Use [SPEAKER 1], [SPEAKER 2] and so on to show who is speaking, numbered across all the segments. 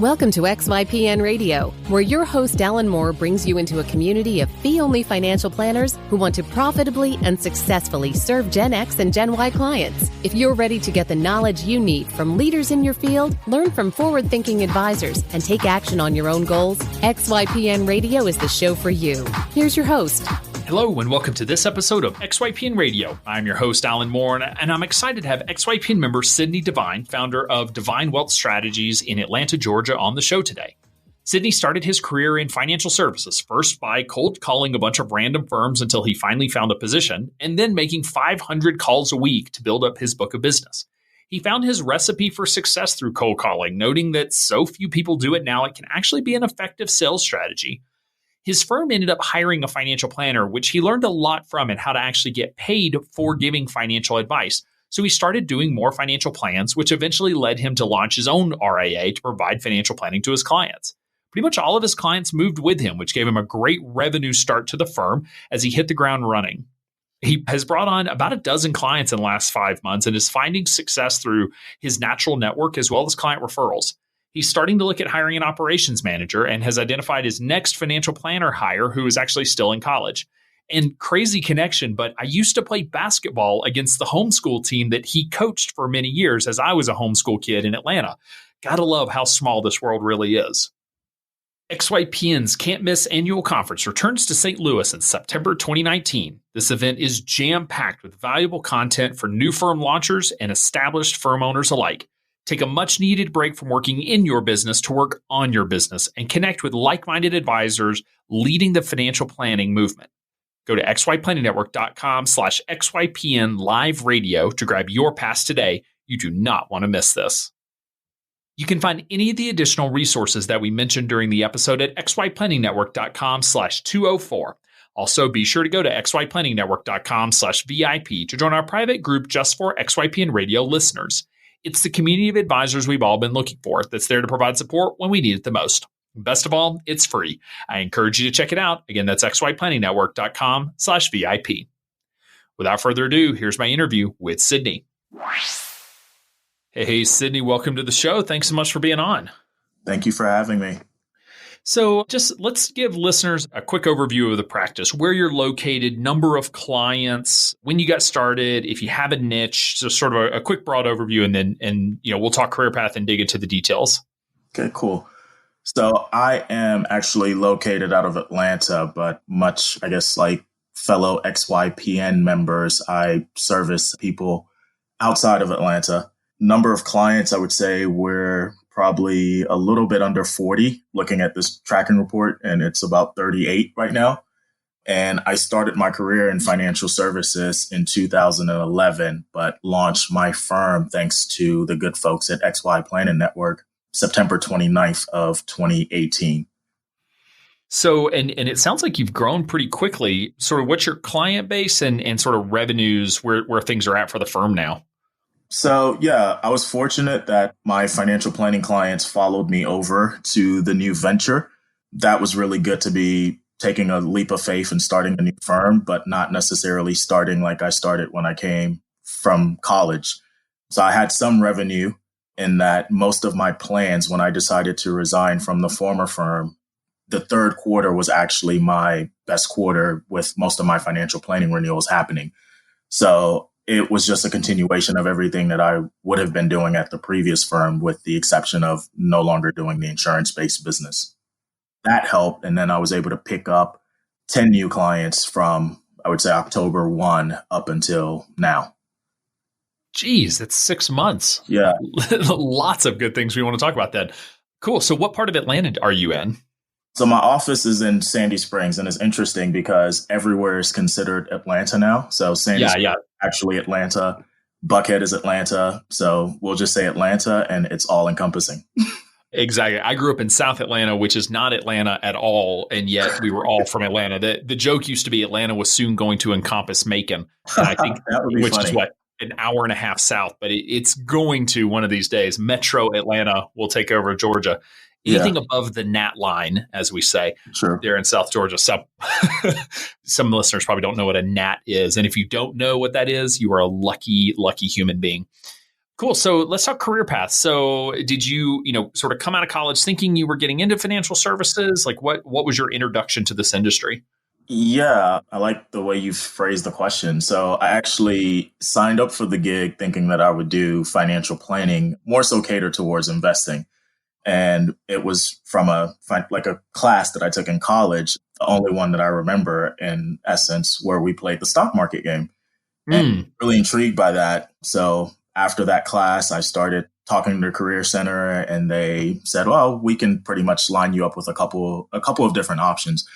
[SPEAKER 1] Welcome to XYPN Radio, where your host Alan Moore brings you into a community of fee-only financial planners who want to profitably and successfully serve Gen X and Gen Y clients. If you're ready to get the knowledge you need from leaders in your field, learn from forward-thinking advisors, and take action on your own goals, XYPN Radio is the show for you. Here's your host.
[SPEAKER 2] Hello and welcome to this episode of XYPN Radio. I'm your host, Alan Moore, and I'm excited to have XYPN member Sidney Divine, founder of Divine Wealth Strategies in Atlanta, Georgia, on the show today. Sidney started his career in financial services, first by cold calling a bunch of random firms until he finally found a position, and then making 500 calls a week to build up his book of business. He found his recipe for success through cold calling, noting that so few people do it now, it can actually be an effective sales strategy. His firm ended up hiring a financial planner, which he learned a lot from and how to actually get paid for giving financial advice. So he started doing more financial plans, which eventually led him to launch his own RIA to provide financial planning to his clients. Pretty much all of his clients moved with him, which gave him a great revenue start to the firm as he hit the ground running. He has brought on about a dozen clients in the last 5 months and is finding success through his natural network as well as client referrals. He's starting to look at hiring an operations manager and has identified his next financial planner hire who is actually still in college. And crazy connection, but I used to play basketball against the homeschool team that he coached for many years as I was a homeschool kid in Atlanta. Gotta love how small this world really is. XYPN's Can't Miss annual conference returns to St. Louis in September 2019. This event is jam-packed with valuable content for new firm launchers and established firm owners alike. Take a much-needed break from working in your business to work on your business and connect with like-minded advisors leading the financial planning movement. Go to xyplanningnetwork.com/XYPN live radio to grab your pass today. You do not want to miss this. You can find any of the additional resources that we mentioned during the episode at xyplanningnetwork.com/204. Also, be sure to go to xyplanningnetwork.com/VIP to join our private group just for XYPN radio listeners. It's the community of advisors we've all been looking for that's there to provide support when we need it the most. Best of all, it's free. I encourage you to check it out. Again, that's xyplanningnetwork.com/VIP. Without further ado, here's my interview with Sidney. Hey, Sidney, welcome to the show. Thanks so much for being on.
[SPEAKER 3] Thank you for having me.
[SPEAKER 2] So just let's give listeners a quick overview of the practice, where you're located, number of clients, when you got started, if you have a niche, so sort of a quick broad overview, and then we'll talk career path and dig into the details.
[SPEAKER 3] Okay, cool. So I am actually located out of Atlanta, but much, I guess, like fellow XYPN members, I service people outside of Atlanta. Number of clients, I would say we're probably a little bit under 40 looking at this tracking report, and it's about 38 right now. And I started my career in financial services in 2011, but launched my firm thanks to the good folks at XY Planning Network, September 29th of 2018.
[SPEAKER 2] So, and it sounds like you've grown pretty quickly. Sort of what's your client base and sort of revenues, where things are at for the firm now?
[SPEAKER 3] So, yeah, I was fortunate that my financial planning clients followed me over to the new venture. That was really good to be taking a leap of faith and starting a new firm, but not necessarily starting like I started when I came from college. So I had some revenue in that. Most of my plans when I decided to resign from the former firm, the third quarter was actually my best quarter with most of my financial planning renewals happening. So it was just a continuation of everything that I would have been doing at the previous firm, with the exception of no longer doing the insurance-based business. That helped. And then I was able to pick up 10 new clients from, I would say, October 1 up until now.
[SPEAKER 2] Geez, that's 6 months.
[SPEAKER 3] Yeah.
[SPEAKER 2] Lots of good things we want to talk about then. Cool. So what part of Atlanta are you in?
[SPEAKER 3] So my office is in Sandy Springs, and it's interesting because everywhere is considered Atlanta now. So Sandy Springs is actually Atlanta. Buckhead is Atlanta. So we'll just say Atlanta, and it's all encompassing.
[SPEAKER 2] Exactly. I grew up in South Atlanta, which is not Atlanta at all, and yet we were all from Atlanta. The joke used to be Atlanta was soon going to encompass Macon, and I think which funny. Is what, an hour and a half south, but it's going to one of these days. Metro Atlanta will take over Georgia. Anything above the gnat line, as we say, there in South Georgia. So some listeners probably don't know what a gnat is. And if you don't know what that is, you are a lucky, lucky human being. Cool. So let's talk career paths. So did you, sort of come out of college thinking you were getting into financial services? Like what was your introduction to this industry?
[SPEAKER 3] Yeah, I like the way you phrased the question. So I actually signed up for the gig thinking that I would do financial planning, more so catered towards investing. And it was from a class that I took in college, the only one that I remember in essence, where we played the stock market game. And really intrigued by that. So after that class, I started talking to the career center and they said, well, we can pretty much line you up with a couple of different options.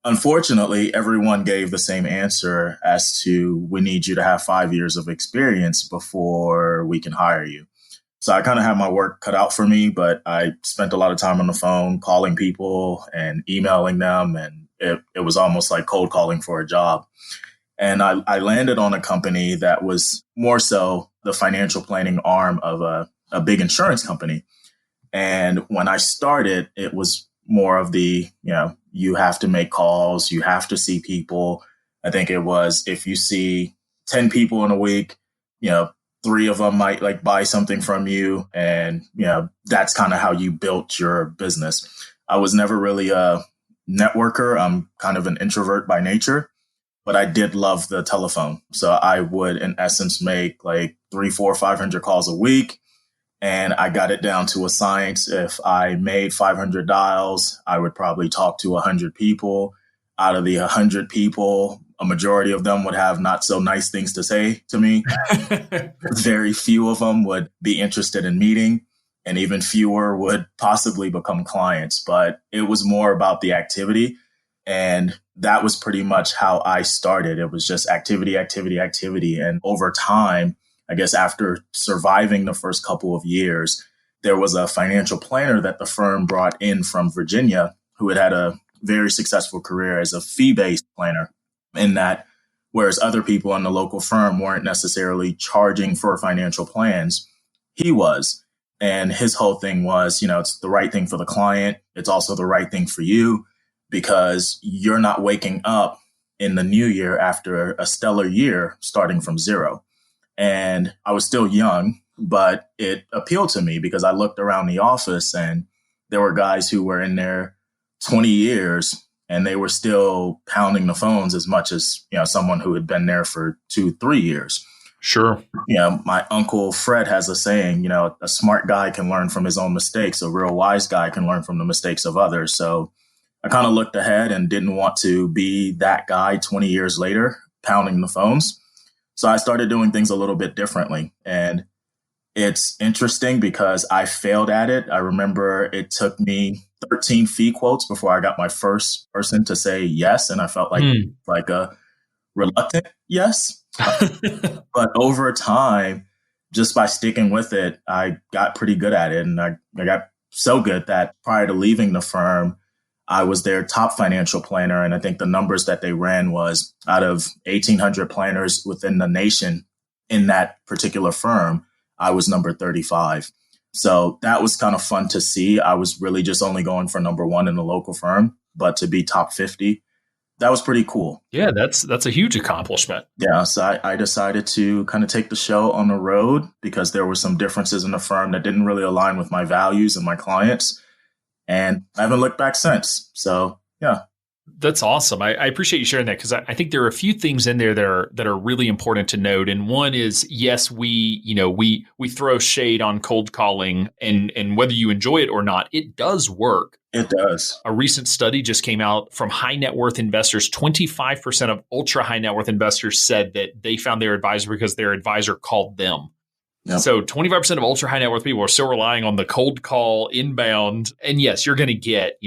[SPEAKER 3] Unfortunately, everyone gave the same answer as to we need you to have 5 years of experience before we can hire you. So I kind of had my work cut out for me, but I spent a lot of time on the phone calling people and emailing them. And it was almost like cold calling for a job. And I landed on a company that was more so the financial planning arm of a big insurance company. And when I started, it was more of the, you have to make calls, you have to see people. I think it was if you see 10 people in a week, 3 of them might like buy something from you. And, that's kind of how you built your business. I was never really a networker. I'm kind of an introvert by nature. But I did love the telephone. So I would, in essence, make like 300, 400, 500 calls a week. And I got it down to a science. If I made 500 dials, I would probably talk to 100 people. Out of the 100 people, a majority of them would have not so nice things to say to me. Very few of them would be interested in meeting. And even fewer would possibly become clients. But it was more about the activity. And that was pretty much how I started. It was just activity, activity, activity. And over time, I guess after surviving the first couple of years, there was a financial planner that the firm brought in from Virginia who had a very successful career as a fee-based planner, in that whereas other people in the local firm weren't necessarily charging for financial plans, he was. And his whole thing was, it's the right thing for the client. It's also the right thing for you, because you're not waking up in the new year after a stellar year starting from zero. And I was still young, but it appealed to me because I looked around the office and there were guys who were in there 20 years and they were still pounding the phones as much as, someone who had been there for 2-3 years.
[SPEAKER 2] Sure.
[SPEAKER 3] My uncle Fred has a saying, a smart guy can learn from his own mistakes. A real wise guy can learn from the mistakes of others. So I kind of looked ahead and didn't want to be that guy 20 years later pounding the phones. So I started doing things a little bit differently. And it's interesting because I failed at it. I remember it took me 13 fee quotes before I got my first person to say yes. And I felt like a reluctant yes. But over time, just by sticking with it, I got pretty good at it. And I got so good that prior to leaving the firm, I was their top financial planner. And I think the numbers that they ran was out of 1,800 planners within the nation in that particular firm, I was number 35. So that was kind of fun to see. I was really just only going for number 1 in the local firm, but to be top 50, that was pretty cool.
[SPEAKER 2] Yeah, that's a huge accomplishment.
[SPEAKER 3] Yeah, so I decided to kind of take the show on the road because there were some differences in the firm that didn't really align with my values and my clients. And I haven't looked back since. So, yeah.
[SPEAKER 2] That's awesome. I appreciate you sharing that because I think there are a few things in there that are really important to note. And one is, yes, we throw shade on cold calling, and whether you enjoy it or not, it does work.
[SPEAKER 3] It does.
[SPEAKER 2] A recent study just came out from high net worth investors. 25% of ultra high net worth investors said that they found their advisor because their advisor called them. Yep. So 25% of ultra high net worth people are still relying on the cold call inbound. And yes, you're going to get,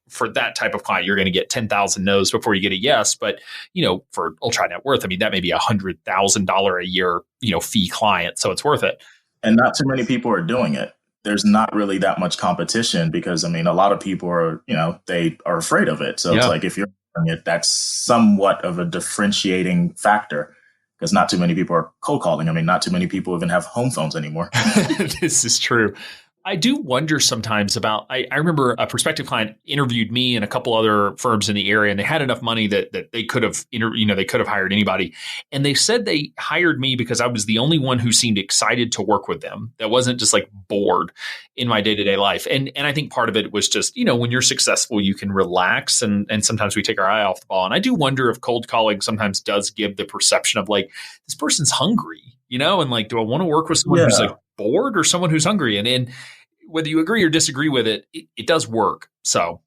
[SPEAKER 2] for that type of client, you're going to get 10,000 no's before you get a yes. But, for ultra high net worth, that may be $100,000 a year, fee client. So it's worth it.
[SPEAKER 3] And not too many people are doing it. There's not really that much competition because, a lot of people are, they are afraid of it. So It's like if you're doing it, that's somewhat of a differentiating factor. Because not too many people are cold calling. Not too many people even have home phones anymore.
[SPEAKER 2] This is true. I do wonder sometimes about, I remember a prospective client interviewed me and a couple other firms in the area, and they had enough money that they could have, they could have hired anybody. And they said they hired me because I was the only one who seemed excited to work with them. That wasn't just like bored in my day-to-day life. And I think part of it was just, when you're successful, you can relax, and sometimes we take our eye off the ball. And I do wonder if cold calling sometimes does give the perception of like, this person's hungry, and like, do I want to work with someone who's like bored or someone who's hungry? And whether you agree or disagree with it, it does work. So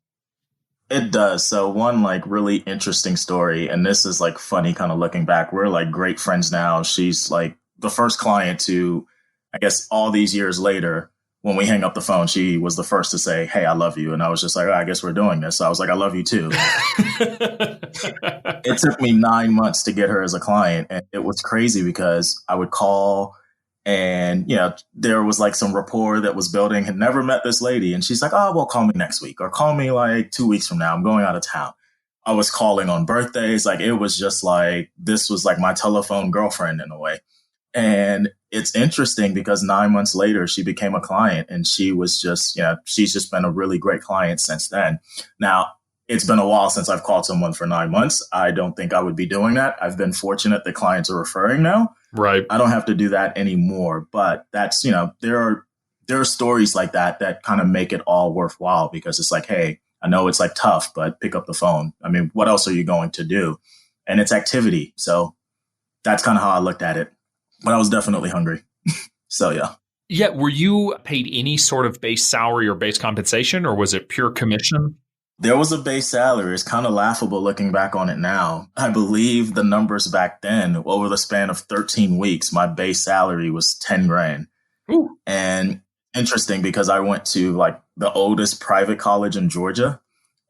[SPEAKER 3] it does. So one like really interesting story, and this is like funny kind of looking back. We're like great friends now. She's like the first client to, I guess, all these years later, when we hang up the phone, she was the first to say, "Hey, I love you." And I was just like, I guess we're doing this. So I was like, I love you too. It took me 9 months to get her as a client. And it was crazy because I would call and, there was like some rapport that was building, had never met this lady. And she's like, oh, well, call me next week or call me like 2 weeks from now. I'm going out of town. I was calling on birthdays. Like it was just like, this was like my telephone girlfriend in a way. And it's interesting because 9 months later, she became a client, and she was just, she's just been a really great client since then. Now, it's been a while since I've called someone for 9 months. I don't think I would be doing that. I've been fortunate that clients are referring now.
[SPEAKER 2] Right.
[SPEAKER 3] I don't have to do that anymore. But that's, there are stories like that kind of make it all worthwhile, because it's like, hey, I know it's like tough, but pick up the phone. I mean, what else are you going to do? And it's activity. So that's kind of how I looked at it. But I was definitely hungry. So, yeah.
[SPEAKER 2] Yeah. Were you paid any sort of base salary or base compensation, or was it pure commission?
[SPEAKER 3] There was a base salary. It's kind of laughable looking back on it now. I believe the numbers back then, over the span of 13 weeks, my base salary was 10 grand.
[SPEAKER 2] Ooh.
[SPEAKER 3] And interesting because I went to like the oldest private college in Georgia.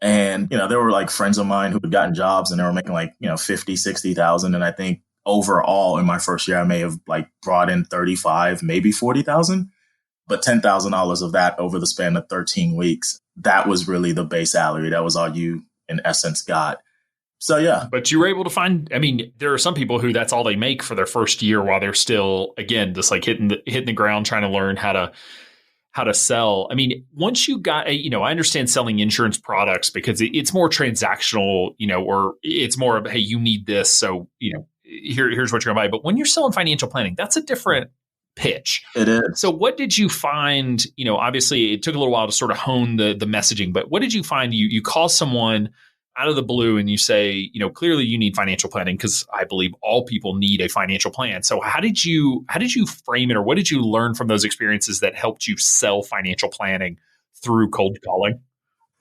[SPEAKER 3] And, there were like friends of mine who had gotten jobs and they were making like, 50, 60,000. And I think overall in my first year, I may have like brought in 35, maybe 40,000, but $10,000 of that over the span of 13 weeks. That was really the base salary. That was all you in essence got. So, yeah.
[SPEAKER 2] But you were able to find, there are some people who that's all they make for their first year while they're still, again, just like hitting the ground, trying to learn how to sell. Once you got, I understand selling insurance products because it's more transactional, or it's more of, hey, you need this. So, here's what you're going to buy. But when you're selling financial planning, that's a different pitch.
[SPEAKER 3] It is.
[SPEAKER 2] So what did you find? Obviously it took a little while to sort of hone the messaging, but what did you find? You call someone out of the blue and you say, clearly you need financial planning, because I believe all people need a financial plan. So how did you frame it, or what did you learn from those experiences that helped you sell financial planning through cold calling?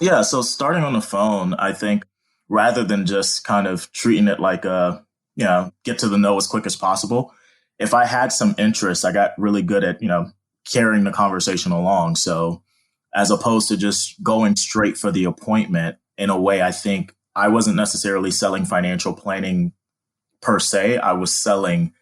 [SPEAKER 3] Yeah. So starting on the phone, I think rather than just kind of treating it like get to the know as quick as possible. If I had some interest, I got really good at, carrying the conversation along. So as opposed to just going straight for the appointment, in a way, I think I wasn't necessarily selling financial planning per se. I was selling,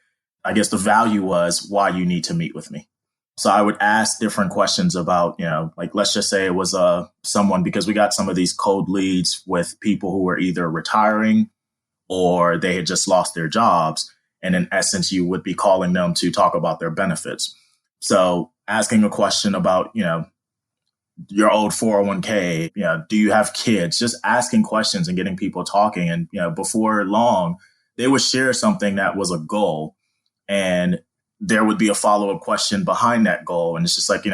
[SPEAKER 3] I guess the value was why you need to meet with me. So I would ask different questions about, like, let's just say it was someone, because we got some of these cold leads with people who were either retiring or they had just lost their jobs. And in essence, you would be calling them to talk about their benefits. So asking a question about, your old 401k, do you have kids? Just asking questions and getting people talking. And, before long, they would share something that was a goal, and there would be a follow-up question behind that goal. And it's just like,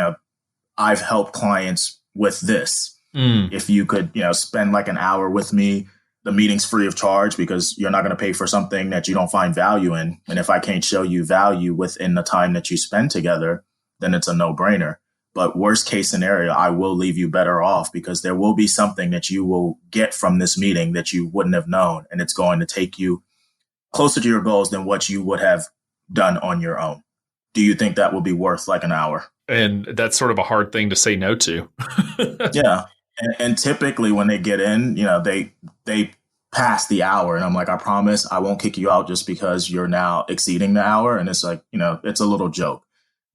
[SPEAKER 3] I've helped clients with this. If you could, spend like an hour with me, the meeting's free of charge, because you're not going to pay for something that you don't find value in. And if I can't show you value within the time that you spend together, then it's a no-brainer. But worst case scenario, I will leave you better off, because there will be something that you will get from this meeting that you wouldn't have known. And it's going to take you closer to your goals than what you would have done on your own. Do you think that will be worth like an hour?
[SPEAKER 2] And that's sort of a hard thing to say no to.
[SPEAKER 3] Yeah. And typically when they get in, they pass the hour, and I'm like, I promise I won't kick you out just because you're now exceeding the hour. And it's like, it's a little joke.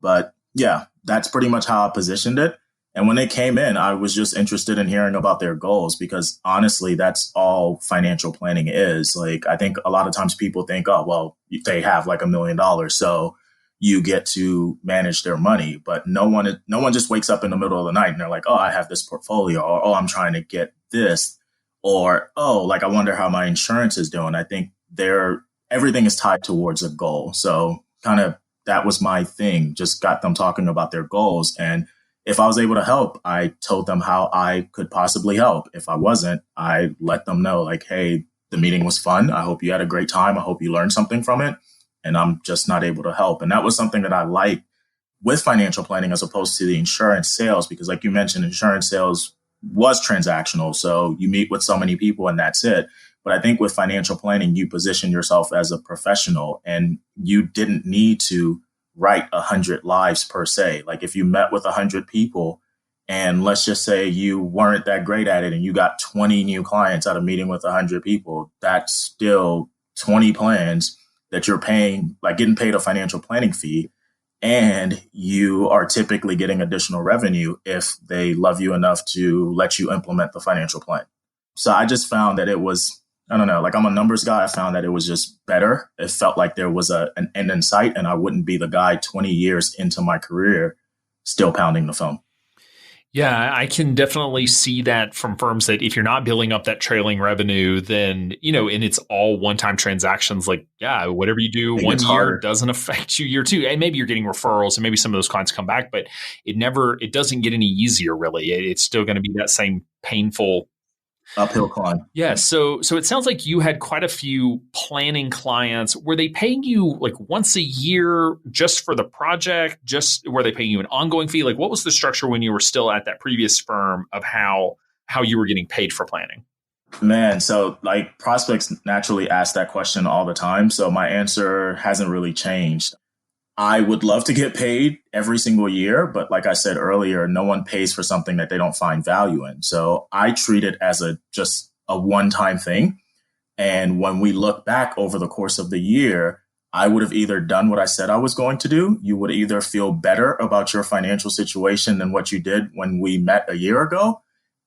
[SPEAKER 3] But yeah, that's pretty much how I positioned it. And when they came in, I was just interested in hearing about their goals, because honestly, that's all financial planning is. Like, I think a lot of times people think, oh, well, they have like $1 million, so you get to manage their money. But no one just wakes up in the middle of the night and they're like, oh, I have this portfolio, or, oh, I'm trying to get this, or, oh, like, I wonder how my insurance is doing. I think everything is tied towards a goal. So kind of that was my thing, just got them talking about their goals. And if I was able to help, I told them how I could possibly help. If I wasn't, I let them know, like, hey, the meeting was fun. I hope you had a great time. I hope you learned something from it. And I'm just not able to help. And that was something that I liked with financial planning as opposed to the insurance sales, because like you mentioned, insurance sales was transactional. So you meet with so many people and that's it. But I think with financial planning, you position yourself as a professional and you didn't need to write 100 lives per se. Like if you met with 100 people and let's just say you weren't that great at it and you got 20 new clients out of meeting with 100 people, that's still 20 plans that you're paying, like getting paid a financial planning fee. And you are typically getting additional revenue if they love you enough to let you implement the financial plan. So I just found that it was, I don't know, like I'm a numbers guy. I found that it was just better. It felt like there was an end in sight and I wouldn't be the guy 20 years into my career still pounding the phone.
[SPEAKER 2] Yeah, I can definitely see that from firms that if you're not building up that trailing revenue, then, and it's all one-time transactions, like, yeah, whatever you do one year harder. Doesn't affect you year two. And maybe you're getting referrals and maybe some of those clients come back, but it doesn't get any easier really. It's still going to be that same painful
[SPEAKER 3] uphill climb.
[SPEAKER 2] Yeah. So it sounds like you had quite a few planning clients. Were they paying you like once a year just for the project? Just were they paying you an ongoing fee? Like what was the structure when you were still at that previous firm of how you were getting paid for planning?
[SPEAKER 3] Man, so like prospects naturally ask that question all the time. So my answer hasn't really changed. I would love to get paid every single year, but like I said earlier, no one pays for something that they don't find value in. So I treat it as just a one-time thing. And when we look back over the course of the year, I would have either done what I said I was going to do. You would either feel better about your financial situation than what you did when we met a year ago.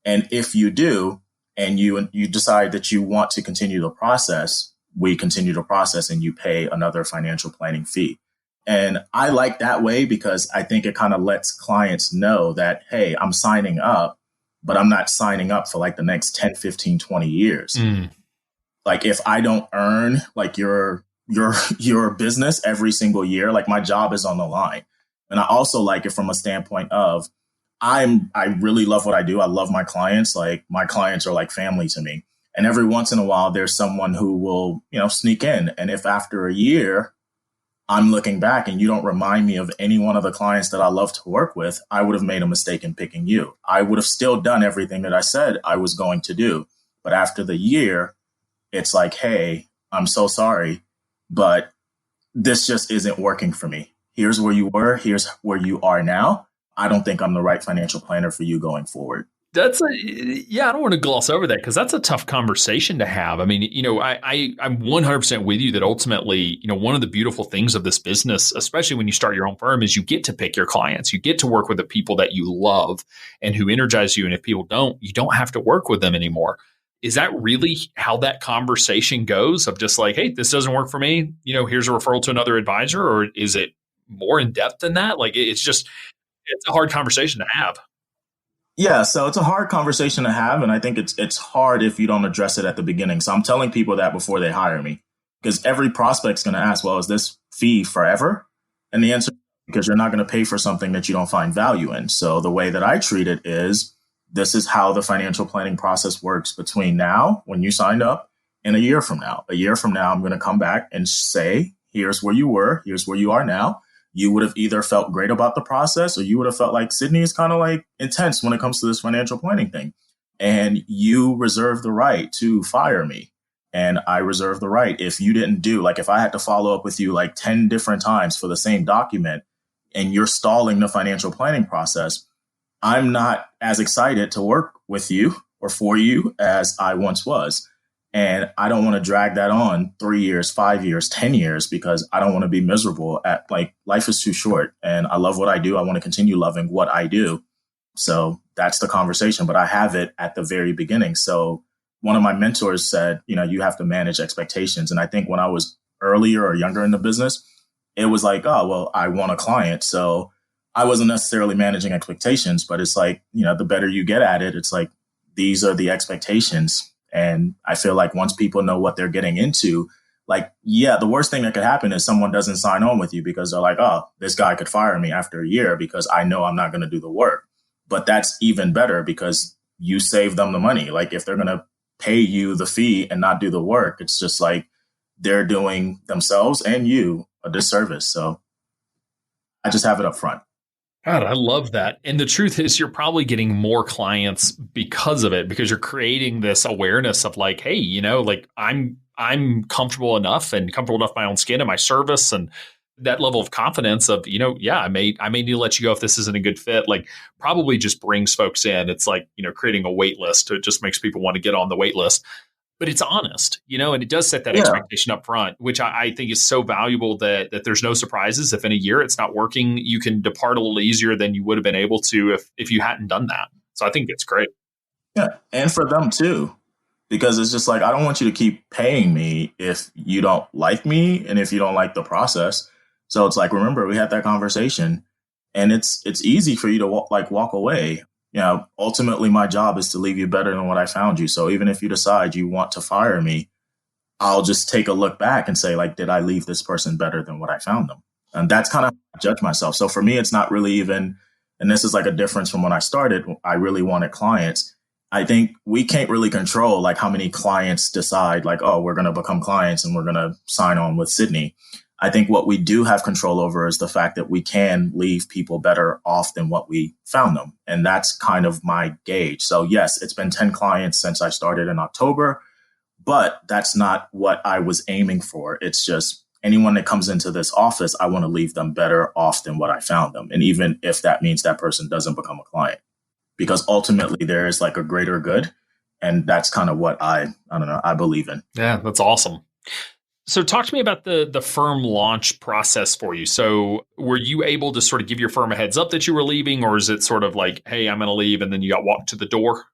[SPEAKER 3] And if you do, and you decide that you want to continue the process, we continue the process and you pay another financial planning fee. And I like that way because I think it kind of lets clients know that, hey, I'm signing up, but I'm not signing up for like the next 10, 15, 20 years. Mm. Like if I don't earn like your business every single year, like my job is on the line. And I also like it from a standpoint of I really love what I do. I love my clients. Like my clients are like family to me. And every once in a while, there's someone who will, sneak in. And if after a year, I'm looking back and you don't remind me of any one of the clients that I love to work with, I would have made a mistake in picking you. I would have still done everything that I said I was going to do. But after the year, it's like, hey, I'm so sorry, but this just isn't working for me. Here's where you were. Here's where you are now. I don't think I'm the right financial planner for you going forward.
[SPEAKER 2] I don't want to gloss over that because that's a tough conversation to have. I mean, I'm 100% with you that ultimately, one of the beautiful things of this business, especially when you start your own firm, is you get to pick your clients. You get to work with the people that you love and who energize you. And if people don't, you don't have to work with them anymore. Is that really how that conversation goes of just like, hey, this doesn't work for me. Here's a referral to another advisor, or is it more in depth than that? Like it's a hard conversation to have.
[SPEAKER 3] Yeah, so it's a hard conversation to have, and I think it's hard if you don't address it at the beginning. So I'm telling people that before they hire me, because every prospect's going to ask, well, is this fee forever? And the answer is because you're not going to pay for something that you don't find value in. So the way that I treat it is this is how the financial planning process works between now, when you signed up, and a year from now. A year from now, I'm going to come back and say, here's where you were, here's where you are now. You would have either felt great about the process or you would have felt like Sidney is kind of like intense when it comes to this financial planning thing. And you reserve the right to fire me. And I reserve the right if you didn't do, like if I had to follow up with you like 10 different times for the same document and you're stalling the financial planning process, I'm not as excited to work with you or for you as I once was. And I don't want to drag that on 3 years, 5 years, 10 years, because I don't want to be miserable life is too short and I love what I do. I want to continue loving what I do. So that's the conversation, but I have it at the very beginning. So one of my mentors said, you have to manage expectations. And I think when I was earlier or younger in the business, it was like, oh, well, I want a client. So I wasn't necessarily managing expectations, but it's like, the better you get at it, it's like, these are the expectations. And I feel like once people know what they're getting into, like, yeah, the worst thing that could happen is someone doesn't sign on with you because they're like, oh, this guy could fire me after a year because I know I'm not going to do the work. But that's even better because you save them the money. Like if they're going to pay you the fee and not do the work, it's just like they're doing themselves and you a disservice. So I just have it up front.
[SPEAKER 2] God, I love that. And the truth is you're probably getting more clients because of it, because you're creating this awareness of like, hey, like I'm comfortable enough in my own skin and my service, and that level of confidence of, I may need to let you go if this isn't a good fit, like probably just brings folks in. It's like, creating a wait list. It just makes people want to get on the wait list. But it's honest, and it does set that expectation up front, which I think is so valuable that there's no surprises. If in a year it's not working, you can depart a little easier than you would have been able to if you hadn't done that. So I think it's great.
[SPEAKER 3] Yeah. And for them too, because it's just like, I don't want you to keep paying me if you don't like me and if you don't like the process. So it's like, remember, we had that conversation and it's easy for you to walk away. Ultimately, my job is to leave you better than what I found you. So even if you decide you want to fire me, I'll just take a look back and say, like, did I leave this person better than what I found them? And that's kind of how I judge myself. So for me, it's not really even, and this is like a difference from when I started, I really wanted clients. I think we can't really control like how many clients decide like, oh, we're going to become clients and we're going to sign on with Sidney. I think what we do have control over is the fact that we can leave people better off than what we found them. And that's kind of my gauge. So yes, it's been 10 clients since I started in October, but that's not what I was aiming for. It's just anyone that comes into this office, I want to leave them better off than what I found them. And even if that means that person doesn't become a client, because ultimately there is like a greater good. And that's kind of what I believe in.
[SPEAKER 2] Yeah, that's awesome. So talk to me about the firm launch process for you. So were you able to sort of give your firm a heads up that you were leaving, or is it sort of like, hey, I'm going to leave, and then you got walked to the door?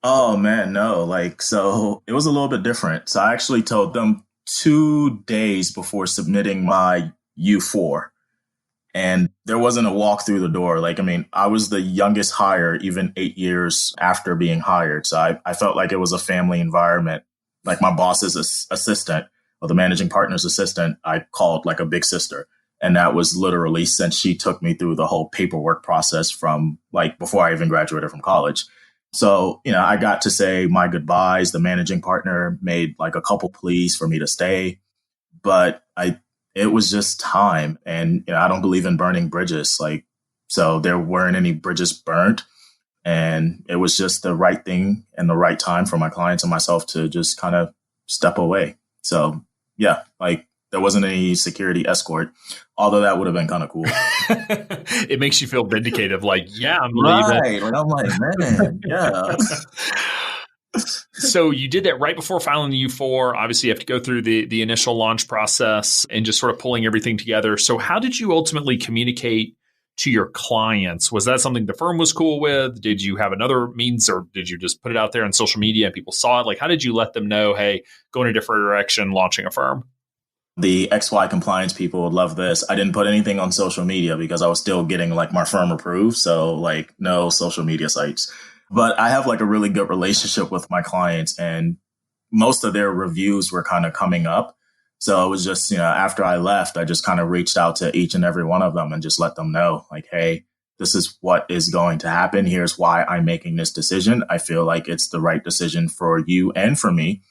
[SPEAKER 3] Oh, man, no. So it was a little bit different. So I actually told them 2 days before submitting my U4. And there wasn't a walk through the door. I was the youngest hire, even 8 years after being hired. So I felt like it was a family environment. Like my boss's assistant or the managing partner's assistant, I called like a big sister. And that was literally since she took me through the whole paperwork process from like before I even graduated from college. So, I got to say my goodbyes. The managing partner made like a couple pleas for me to stay, but it was just time. And I don't believe in burning bridges. So there weren't any bridges burnt. And it was just the right thing and the right time for my clients and myself to just kind of step away. So, yeah, there wasn't any security escort, although that would have been kind of cool.
[SPEAKER 2] It makes you feel vindicative. Like, yeah, I'm
[SPEAKER 3] right.
[SPEAKER 2] leaving.
[SPEAKER 3] I'm like, man, yeah.
[SPEAKER 2] So you did that right before filing the U4. Obviously, you have to go through the initial launch process and just sort of pulling everything together. So how did you ultimately communicate to your clients? Was that something the firm was cool with? Did you have another means, or did you just put it out there on social media and people saw it? Like, how did you let them know, hey, go in a different direction, launching a firm?
[SPEAKER 3] The XY compliance people would love this. I didn't put anything on social media because I was still getting like my firm approved. So like no social media sites. But I have like a really good relationship with my clients, and most of their reviews were kind of coming up. So it was just, after I left, I just kind of reached out to each and every one of them and just let them know like, hey, this is what is going to happen. Here's why I'm making this decision. I feel like it's the right decision for you and for me.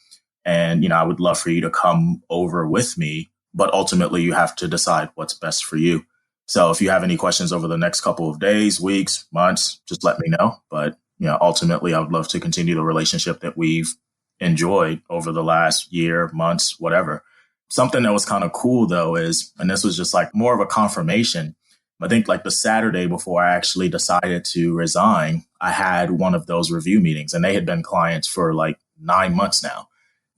[SPEAKER 3] And, I would love for you to come over with me, but ultimately you have to decide what's best for you. So if you have any questions over the next couple of days, weeks, months, just let me know. But, ultimately, I would love to continue the relationship that we've enjoyed over the last year, months, whatever. Something that was kind of cool, though, is, and this was just like more of a confirmation. I think like the Saturday before I actually decided to resign, I had one of those review meetings, and they had been clients for like 9 months now.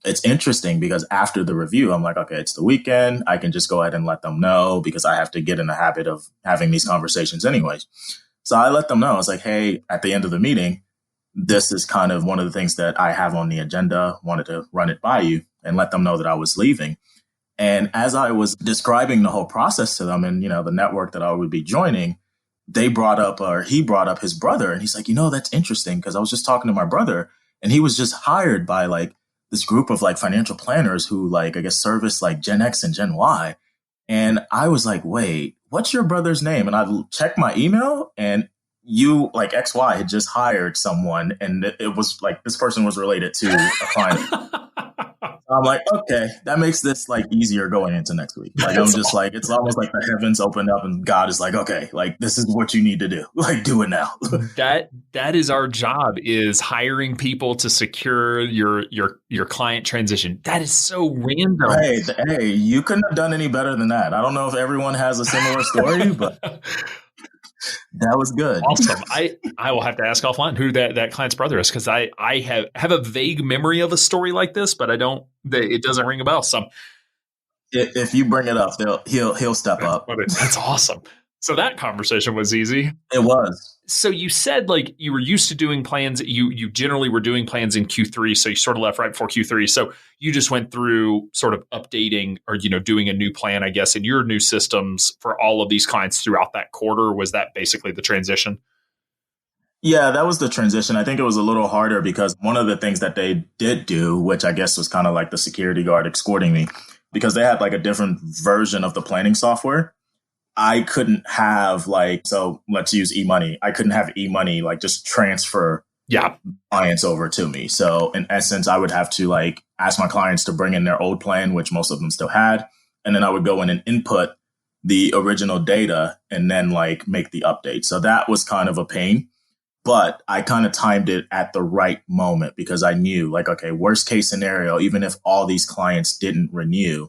[SPEAKER 3] It's interesting because after the review, I'm like, okay, it's the weekend. I can just go ahead and let them know because I have to get in the habit of having these conversations anyways. So I let them know. I was like, hey, at the end of the meeting, this is kind of one of the things that I have on the agenda, wanted to run it by you and let them know that I was leaving. And as I was describing the whole process to them and, the network that I would be joining, he brought up his brother. And he's like, that's interesting because I was just talking to my brother and he was just hired by like this group of like financial planners who like, I guess, service like Gen X and Gen Y. And I was like, wait, what's your brother's name? And I checked my email and like XY had just hired someone and it was like this person was related to a client. I'm like, okay, that makes this like easier going into next week. Like, I'm just like, it's almost like the heavens opened up and God is like, okay, like this is what you need to do. Like, do it now.
[SPEAKER 2] That is our job, is hiring people to secure your client transition. That is so random.
[SPEAKER 3] Hey, you couldn't have done any better than that. I don't know if everyone has a similar story, but that was good.
[SPEAKER 2] Awesome. I will have to ask offline who that client's brother is, because I have a vague memory of a story like this, but it doesn't ring a bell. So
[SPEAKER 3] if you bring it up, he'll step up.
[SPEAKER 2] That's awesome. So that conversation was easy.
[SPEAKER 3] It was.
[SPEAKER 2] So you said like you were used to doing plans. You generally were doing plans in Q3. So you sort of left right before Q3. So you just went through sort of updating or, doing a new plan, I guess, in your new systems for all of these clients throughout that quarter. Was that basically the transition?
[SPEAKER 3] Yeah, that was the transition. I think it was a little harder because one of the things that they did do, which I guess was kind of like the security guard escorting me, because they had like a different version of the planning software. I couldn't have so let's use eMoney. I couldn't have eMoney like just transfer clients over to me. So in essence, I would have to like ask my clients to bring in their old plan, which most of them still had. And then I would go in and input the original data and then like make the update. So that was kind of a pain, but I kind of timed it at the right moment because I knew like, okay, worst case scenario, even if all these clients didn't renew,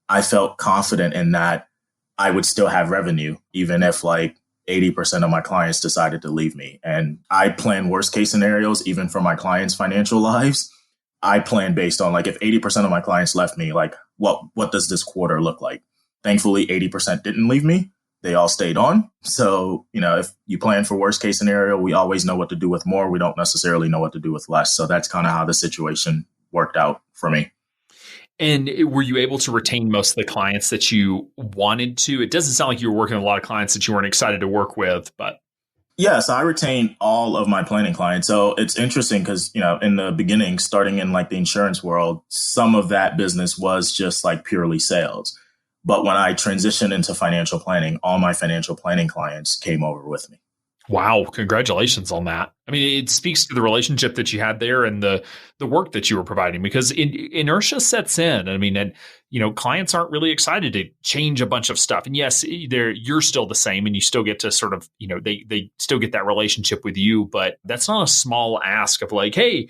[SPEAKER 3] I felt confident in that I would still have revenue, even if like 80% of my clients decided to leave me. And I plan worst case scenarios, even for my clients' financial lives. I plan based on like if 80% of my clients left me, like what does this quarter look like? Thankfully, 80% didn't leave me. They all stayed on. So, if you plan for worst case scenario, we always know what to do with more. We don't necessarily know what to do with less. So that's kind of how the situation worked out for me.
[SPEAKER 2] And were you able to retain most of the clients that you wanted to? It doesn't sound like you were working with a lot of clients that you weren't excited to work with, but.
[SPEAKER 3] Yes, I retained all of my planning clients. So it's interesting because, in the beginning, starting in like the insurance world, some of that business was just like purely sales. But when I transitioned into financial planning, all my financial planning clients came over with me.
[SPEAKER 2] Wow. Congratulations on that. I mean, it speaks to the relationship that you had there and the work that you were providing, because inertia sets in. I mean, and, clients aren't really excited to change a bunch of stuff. And yes, you're still the same and you still get to sort of, they still get that relationship with you, but that's not a small ask of like, hey,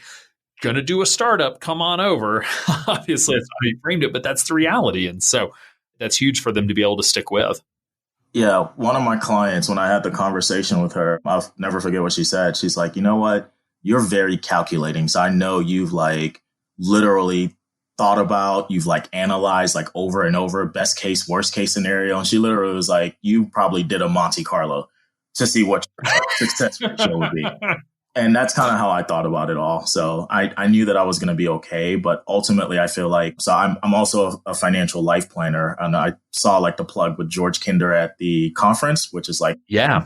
[SPEAKER 2] gonna do a startup, come on over. Obviously, that's how you framed it, but that's the reality. And so that's huge for them to be able to stick with.
[SPEAKER 3] Yeah, one of my clients, when I had the conversation with her, I'll never forget what she said. She's like, you know what? You're very calculating. So I know you've like literally thought about, you've like analyzed like over and over, best case, worst case scenario. And she literally was like, you probably did a Monte Carlo to see what your success ratio would be. And that's kind of how I thought about it all. So I knew that I was going to be okay. But ultimately, I feel like, so I'm also a financial life planner. And I saw like the plug with George Kinder at the conference, which is like,
[SPEAKER 2] yeah.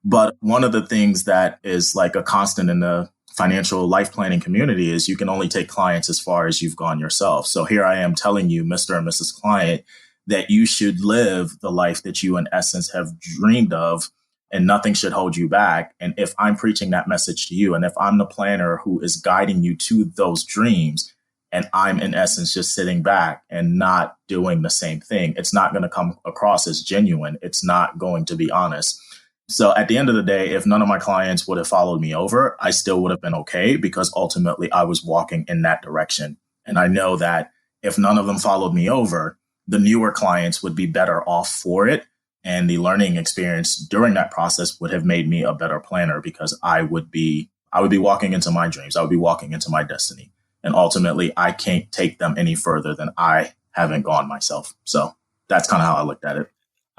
[SPEAKER 3] But one of the things that is like a constant in the financial life planning community is you can only take clients as far as you've gone yourself. So here I am telling you, Mr. and Mrs. Client, that you should live the life that you in essence have dreamed of, and nothing should hold you back. And if I'm preaching that message to you, and if I'm the planner who is guiding you to those dreams, and I'm in essence just sitting back and not doing the same thing, it's not going to come across as genuine. It's not going to be honest. So at the end of the day, if none of my clients would have followed me over, I still would have been okay, because ultimately I was walking in that direction. And I know that if none of them followed me over, the newer clients would be better off for it. And the learning experience during that process would have made me a better planner, because I would be walking into my dreams. I would be walking into my destiny. And ultimately, I can't take them any further than I haven't gone myself. So that's kind of how I looked at it.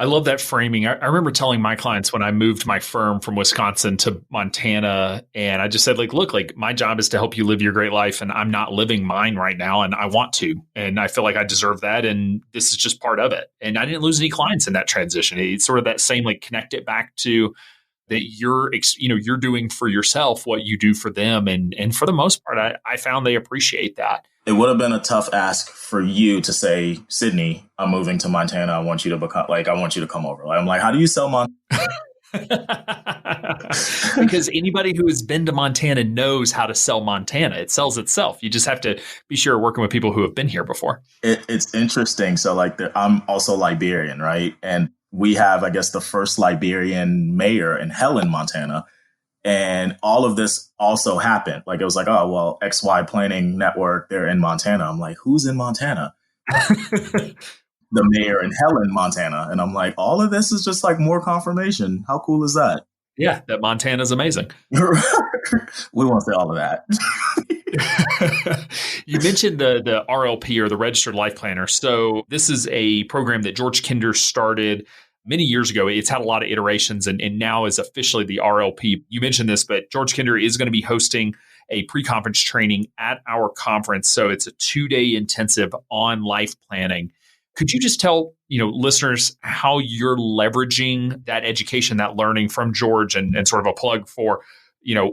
[SPEAKER 2] I love that framing. I remember telling my clients when I moved my firm from Wisconsin to Montana, and I just said, like, look, like my job is to help you live your great life, and I'm not living mine right now, and I want to, and I feel like I deserve that, and this is just part of it. And I didn't lose any clients in that transition. It's sort of that same, like, connect it back to that you're doing for yourself what you do for them, and for the most part, I found they appreciate that.
[SPEAKER 3] It would have been a tough ask for you to say, Sidney, I'm moving to Montana. I want you to come over. I'm like, how do you sell Montana?
[SPEAKER 2] Because anybody who has been to Montana knows how to sell Montana. It sells itself. You just have to be sure working with people who have been here before.
[SPEAKER 3] It's interesting. So like I'm also Liberian, right? And we have, I guess, the first Liberian mayor in Helen, Montana. And all of this also happened. Like, it was like, oh, well, XY Planning Network, they're in Montana. I'm like, who's in Montana? The mayor in Helen, Montana. And I'm like, all of this is just like more confirmation. How cool is that?
[SPEAKER 2] Yeah, that Montana's amazing.
[SPEAKER 3] We won't say all of that.
[SPEAKER 2] You mentioned the RLP, or the Registered Life Planner. So this is a program that George Kinder started many years ago. It's had a lot of iterations and now is officially the RLP. You mentioned this, but George Kinder is going to be hosting a pre-conference training at our conference. So it's a 2-day intensive on life planning. Could you just tell, listeners how you're leveraging that education, that learning from George, and sort of a plug for,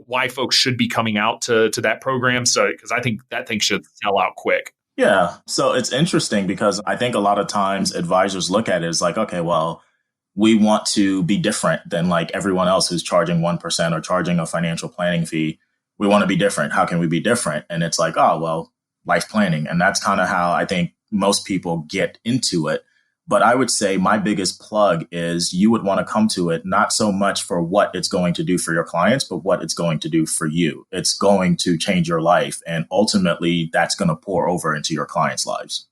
[SPEAKER 2] why folks should be coming out to that program? So, because I think that thing should sell out quick.
[SPEAKER 3] Yeah. So it's interesting because I think a lot of times advisors look at it as like, okay, well, we want to be different than like everyone else who's charging 1% or charging a financial planning fee. We want to be different. How can we be different? And it's like, oh, well, life planning. And that's kind of how I think most people get into it. But I would say my biggest plug is you would want to come to it not so much for what it's going to do for your clients, but what it's going to do for you. It's going to change your life. And ultimately, that's going to pour over into your clients' lives.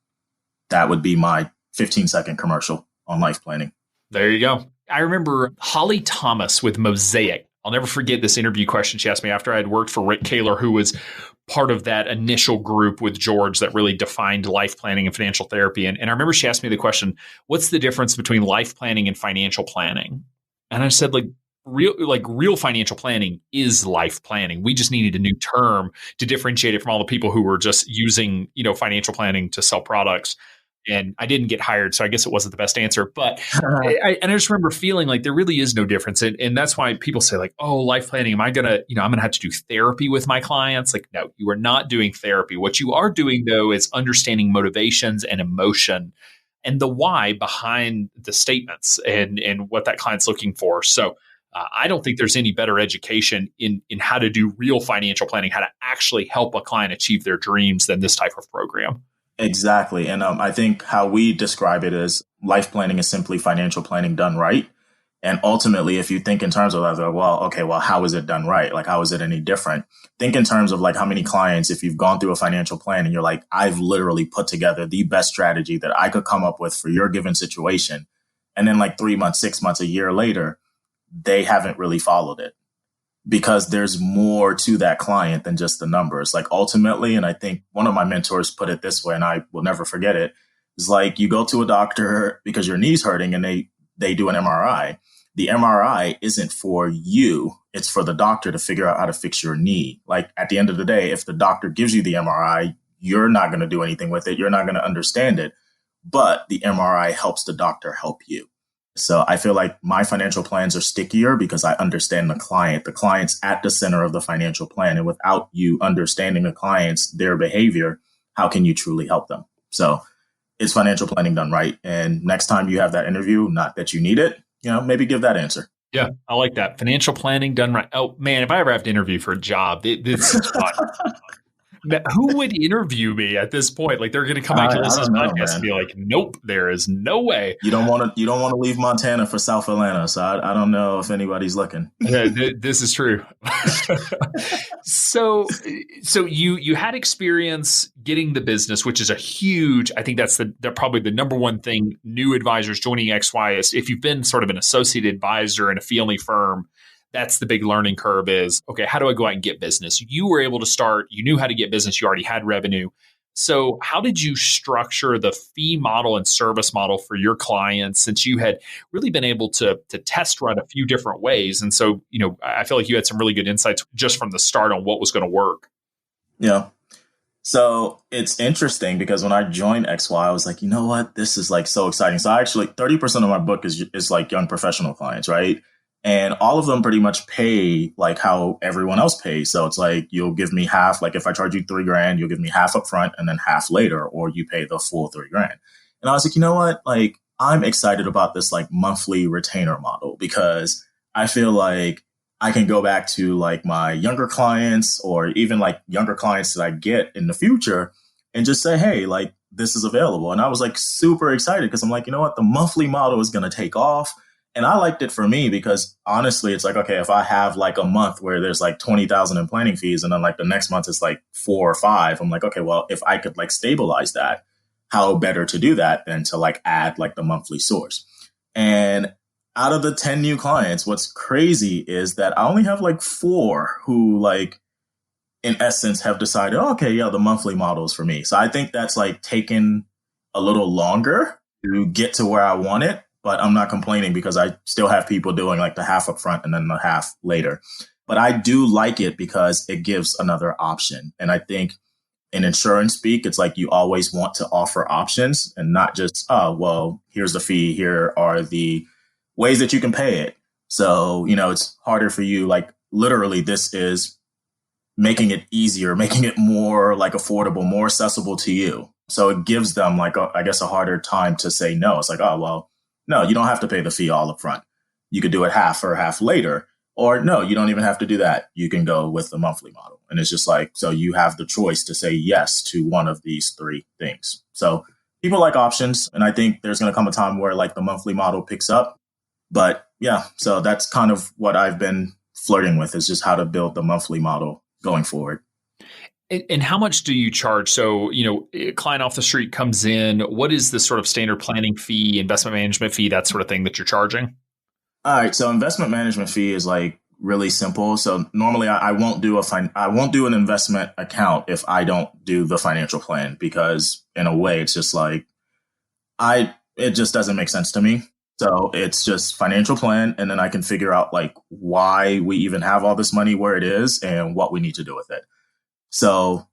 [SPEAKER 3] That would be my 15-second commercial on life planning.
[SPEAKER 2] There you go. I remember Holly Thomas with Mosaic. I'll never forget this interview question she asked me after I had worked for Rick Kaler, who was part of that initial group with George that really defined life planning and financial therapy. And I remember she asked me the question, what's the difference between life planning and financial planning? And I said, real financial planning is life planning. We just needed a new term to differentiate it from all the people who were just using, financial planning to sell products. And I didn't get hired, so I guess it wasn't the best answer. But I just remember feeling like there really is no difference. And that's why people say like, oh, life planning, I'm going to have to do therapy with my clients. Like, no, you are not doing therapy. What you are doing, though, is understanding motivations and emotion and the why behind the statements and what that client's looking for. So I don't think there's any better education in how to do real financial planning, how to actually help a client achieve their dreams than this type of program.
[SPEAKER 3] Exactly. And I think how we describe it is life planning is simply financial planning done right. And ultimately, if you think in terms of that, well, how is it done right? Like, how is it any different? Think in terms of like how many clients, if you've gone through a financial plan and you're like, I've literally put together the best strategy that I could come up with for your given situation. And then like 3 months, 6 months, a year later, they haven't really followed it. Because there's more to that client than just the numbers. Like ultimately, and I think one of my mentors put it this way, and I will never forget it, is like you go to a doctor because your knee's hurting and they do an MRI. The MRI isn't for you. It's for the doctor to figure out how to fix your knee. Like at the end of the day, if the doctor gives you the MRI, you're not going to do anything with it. You're not going to understand it. But the MRI helps the doctor help you. So I feel like my financial plans are stickier because I understand the client. The client's at the center of the financial plan. And without you understanding the clients, their behavior, how can you truly help them? So it's financial planning done right. And next time you have that interview, not that you need it, maybe give that answer.
[SPEAKER 2] Yeah, I like that. Financial planning done right. Oh, man, if I ever have to interview for a job, this is fun. Who would interview me at this point? Like they're going to come back to listen to this podcast and be like, "Nope, there is no way."
[SPEAKER 3] You don't want to leave Montana for South Atlanta, so I don't know if anybody's looking.
[SPEAKER 2] Yeah, this is true. So you had experience getting the business, which is a huge. I think that's probably the number one thing new advisors joining XY is if you've been sort of an associate advisor in a fee-only firm. That's the big learning curve is, okay, how do I go out and get business? You were able to start, you knew how to get business, you already had revenue. So how did you structure the fee model and service model for your clients, since you had really been able to test run a few different ways? And so, I feel like you had some really good insights just from the start on what was going to work.
[SPEAKER 3] Yeah. So it's interesting because when I joined XY, I was like, you know what? This is like so exciting. So I actually 30% of my book is like young professional clients, right? And all of them pretty much pay like how everyone else pays. So it's like, you'll give me half, like if I charge you $3,000, you'll give me half up front and then half later, or you pay the full $3,000. And I was like, you know what? Like, I'm excited about this like monthly retainer model because I feel like I can go back to like my younger clients or even like younger clients that I get in the future and just say, hey, like this is available. And I was like super excited because I'm like, you know what? The monthly model is going to take off. And I liked it for me because honestly, it's like, okay, if I have like a month where there's like 20,000 in planning fees and then like the next month it's like 4 or 5, I'm like, okay, well, if I could like stabilize that, how better to do that than to like add like the monthly source. And out of the 10 new clients, what's crazy is that I only have like 4 who like, in essence, have decided, oh, okay, yeah, the monthly model is for me. So I think that's like taken a little longer to get to where I want it, but I'm not complaining because I still have people doing like the half up front and then the half later. But I do like it because it gives another option. And I think in insurance speak, it's like you always want to offer options and not just, oh, well, here's the fee. Here are the ways that you can pay it. So, it's harder for you. Like literally, this is making it easier, making it more like affordable, more accessible to you. So it gives them like, I guess, a harder time to say no. It's like, oh, well, no, you don't have to pay the fee all up front. You could do it half or half later. Or no, you don't even have to do that. You can go with the monthly model. And it's just like, so you have the choice to say yes to one of these 3 things. So people like options. And I think there's going to come a time where like the monthly model picks up. But yeah, so that's kind of what I've been flirting with, is just how to build the monthly model going forward.
[SPEAKER 2] And how much do you charge? So, a client off the street comes in. What is the sort of standard planning fee, investment management fee, that sort of thing that you're charging?
[SPEAKER 3] All right. So investment management fee is like really simple. So normally I won't do an investment account if I don't do the financial plan, because in a way it's just like, it just doesn't make sense to me. So it's just financial plan. And then I can figure out like why we even have all this money where it is and what we need to do with it. So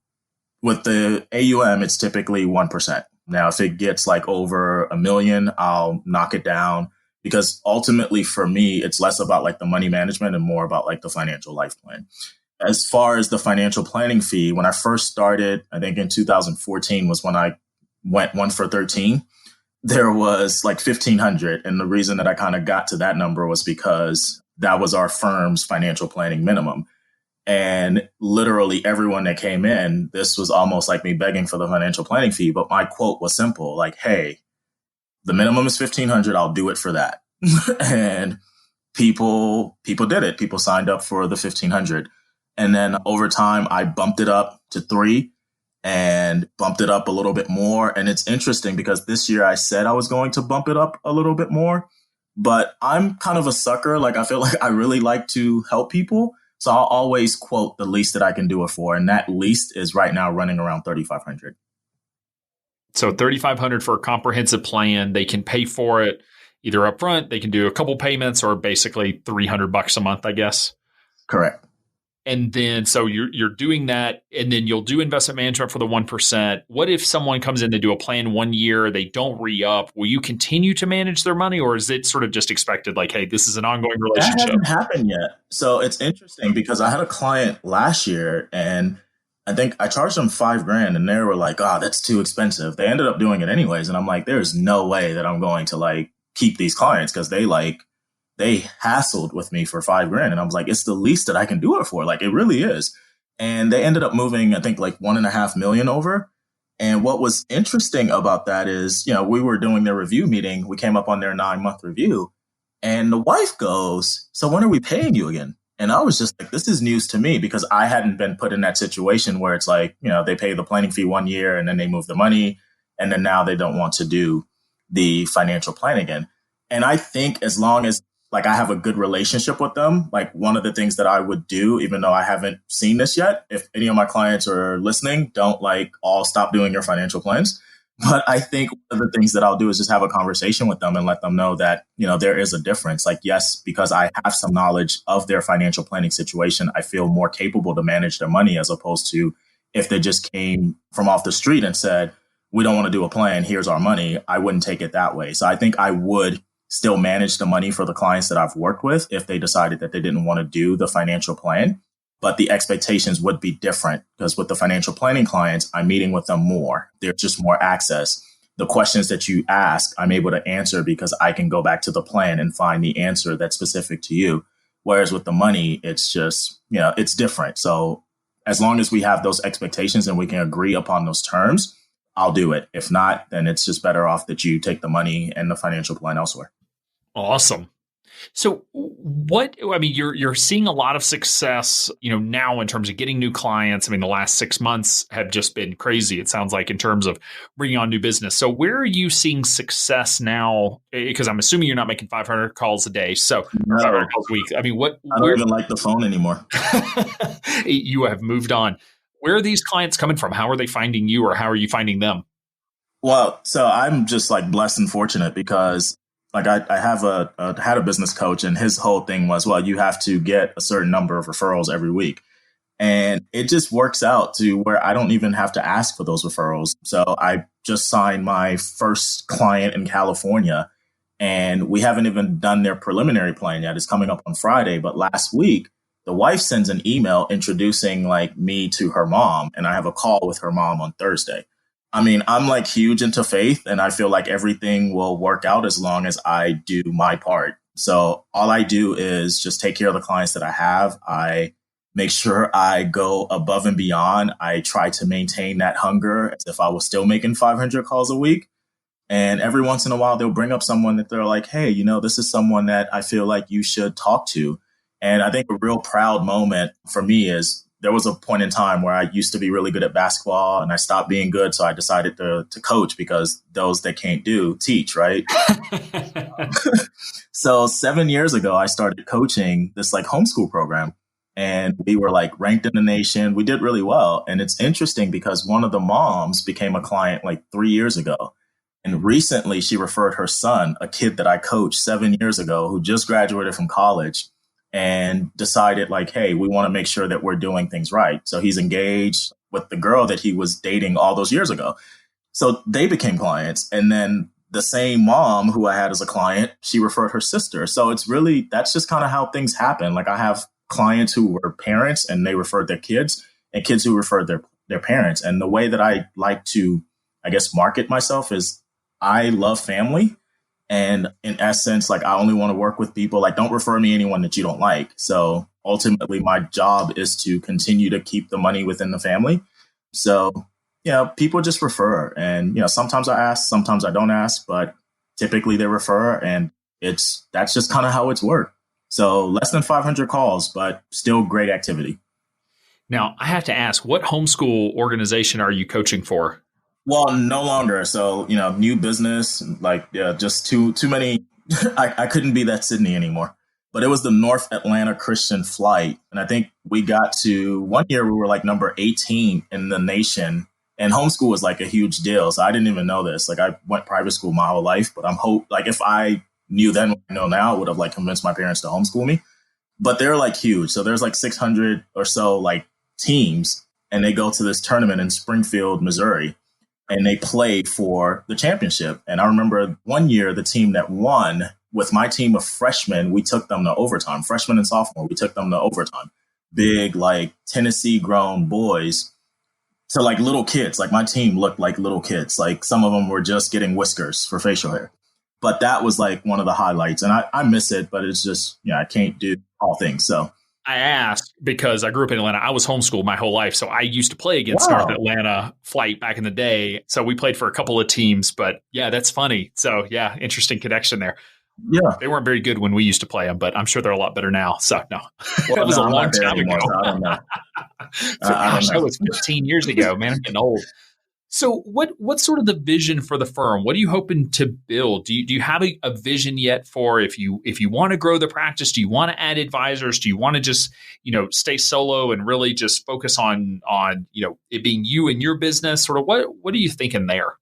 [SPEAKER 3] with the AUM, it's typically 1%. Now, if it gets like over $1 million, I'll knock it down, because ultimately for me, it's less about like the money management and more about like the financial life plan. As far as the financial planning fee, when I first started, I think in 2014 was when I went 1 for 13. There was like 1,500. And the reason that I kind of got to that number was because that was our firm's financial planning minimum. And literally everyone that came in, this was almost like me begging for the financial planning fee. But my quote was simple, like, hey, the minimum is 1,500. I'll do it for that. And people did it. People signed up for the 1,500. And then over time, I bumped it up to 3 and bumped it up a little bit more. And it's interesting because this year I said I was going to bump it up a little bit more, but I'm kind of a sucker. Like, I feel like I really like to help people. So I'll always quote the least that I can do it for. And that least is right now running around 3,500.
[SPEAKER 2] So 3,500 for a comprehensive plan. They can pay for it either upfront, they can do a couple payments, or basically $300 a month, I guess.
[SPEAKER 3] Correct.
[SPEAKER 2] And then, so you're doing that, and then you'll do investment management for the 1%. What if someone comes in to do a plan 1 year, they don't re-up? Will you continue to manage their money, or is it sort of just expected, like, hey, this is an ongoing relationship?
[SPEAKER 3] That hasn't happened yet. So it's interesting because I had a client last year, and I think I charged them $5,000, and they were like, oh, that's too expensive. They ended up doing it anyways. And I'm like, there's no way that I'm going to like keep these clients, because they hassled with me for $5,000. And I was like, it's the least that I can do it for. Like, it really is. And they ended up moving, I think, like $1.5 million over. And what was interesting about that is, we were doing their review meeting. We came up on their 9-month review, and the wife goes, so when are we paying you again? And I was just like, this is news to me, because I hadn't been put in that situation where it's like, they pay the planning fee 1 year and then they move the money. And then now they don't want to do the financial plan again. And I think as long as like I have a good relationship with them. Like one of the things that I would do, even though I haven't seen this yet, if any of my clients are listening, don't like all stop doing your financial plans. But I think one of the things that I'll do is just have a conversation with them and let them know that, there is a difference. Like, yes, because I have some knowledge of their financial planning situation, I feel more capable to manage their money as opposed to if they just came from off the street and said, we don't want to do a plan, here's our money. I wouldn't take it that way. So I think I would still manage the money for the clients that I've worked with if they decided that they didn't want to do the financial plan. But the expectations would be different because with the financial planning clients, I'm meeting with them more. There's just more access. The questions that you ask, I'm able to answer because I can go back to the plan and find the answer that's specific to you. Whereas with the money, it's just, it's different. So as long as we have those expectations and we can agree upon those terms, I'll do it. If not, then it's just better off that you take the money and the financial plan elsewhere.
[SPEAKER 2] Awesome. So you're seeing a lot of success, now in terms of getting new clients. I mean, the last 6 months have just been crazy. It sounds like in terms of bringing on new business. So where are you seeing success now? Because I'm assuming you're not making 500 calls a day. So 500 calls a week. I mean,
[SPEAKER 3] I don't even like the phone anymore.
[SPEAKER 2] You have moved on. Where are these clients coming from? How are they finding you or how are you finding them?
[SPEAKER 3] Well, so I'm just like blessed and fortunate because like I have had a business coach and his whole thing was, well, you have to get a certain number of referrals every week. And it just works out to where I don't even have to ask for those referrals. So I just signed my first client in California and we haven't even done their preliminary plan yet. It's coming up on Friday. But last week, the wife sends an email introducing like me to her mom. And I have a call with her mom on Thursday. I mean, I'm like huge into faith and I feel like everything will work out as long as I do my part. So all I do is just take care of the clients that I have. I make sure I go above and beyond. I try to maintain that hunger as if I was still making 500 calls a week. And every once in a while, they'll bring up someone that they're like, hey, this is someone that I feel like you should talk to. And I think a real proud moment for me is there was a point in time where I used to be really good at basketball and I stopped being good. So I decided to coach because those that can't do teach, right? So 7 years ago, I started coaching this like homeschool program and we were like ranked in the nation. We did really well. And it's interesting because one of the moms became a client like 3 years ago. And recently she referred her son, a kid that I coached 7 years ago who just graduated from college, and decided like, hey, we want to make sure that we're doing things right. So he's engaged with the girl that he was dating all those years ago. So they became clients. And then the same mom who I had as a client, she referred her sister. So it's really, that's just kind of how things happen. Like I have clients who were parents and they referred their kids and kids who referred their parents. And the way that I like to, I guess, market myself is I love family. And in essence, like I only want to work with people, like don't refer me anyone that you don't like. So ultimately, my job is to continue to keep the money within the family. So, people just refer. And, sometimes I ask, sometimes I don't ask, but typically they refer. And that's just kind of how it's worked. So less than 500 calls, but still great activity.
[SPEAKER 2] Now, I have to ask, what homeschool organization are you coaching for?
[SPEAKER 3] Well, no longer. So, new business, like, just too many. I couldn't be that Sidney anymore. But it was the North Atlanta Christian Flight. And I think we got to 1 year, we were like number 18 in the nation. And homeschool was like a huge deal. So I didn't even know this. Like I went private school my whole life, but like if I knew then what I know now, I would have like convinced my parents to homeschool me. But they're like huge. So there's like 600 or so like teams and they go to this tournament in Springfield, Missouri. And they play for the championship. And I remember 1 year, the team that won with my team of freshmen, we took them to overtime. Freshmen and sophomore, we took them to overtime. Big, like Tennessee grown boys to like little kids. Like my team looked like little kids. Like some of them were just getting whiskers for facial hair. But that was like one of the highlights. And I miss it, but it's just, I can't do all things. So
[SPEAKER 2] I asked because I grew up in Atlanta. I was homeschooled my whole life. So I used to play against North Atlanta Flight back in the day. So we played for a couple of teams, but yeah, that's funny. So yeah, interesting connection there.
[SPEAKER 3] Yeah.
[SPEAKER 2] They weren't very good when we used to play them, but I'm sure they're a lot better now. So no,
[SPEAKER 3] well,
[SPEAKER 2] that was a long time
[SPEAKER 3] ago.
[SPEAKER 2] ago.
[SPEAKER 3] So I don't know.
[SPEAKER 2] That was 15 years ago, man. I'm getting old. So what's sort of the vision for the firm? What are you hoping to build? Do you have a vision yet for if you want to grow the practice? Do you want to add advisors? Do you want to just, stay solo and really just focus on it being you and your business? Sort of what are you thinking there?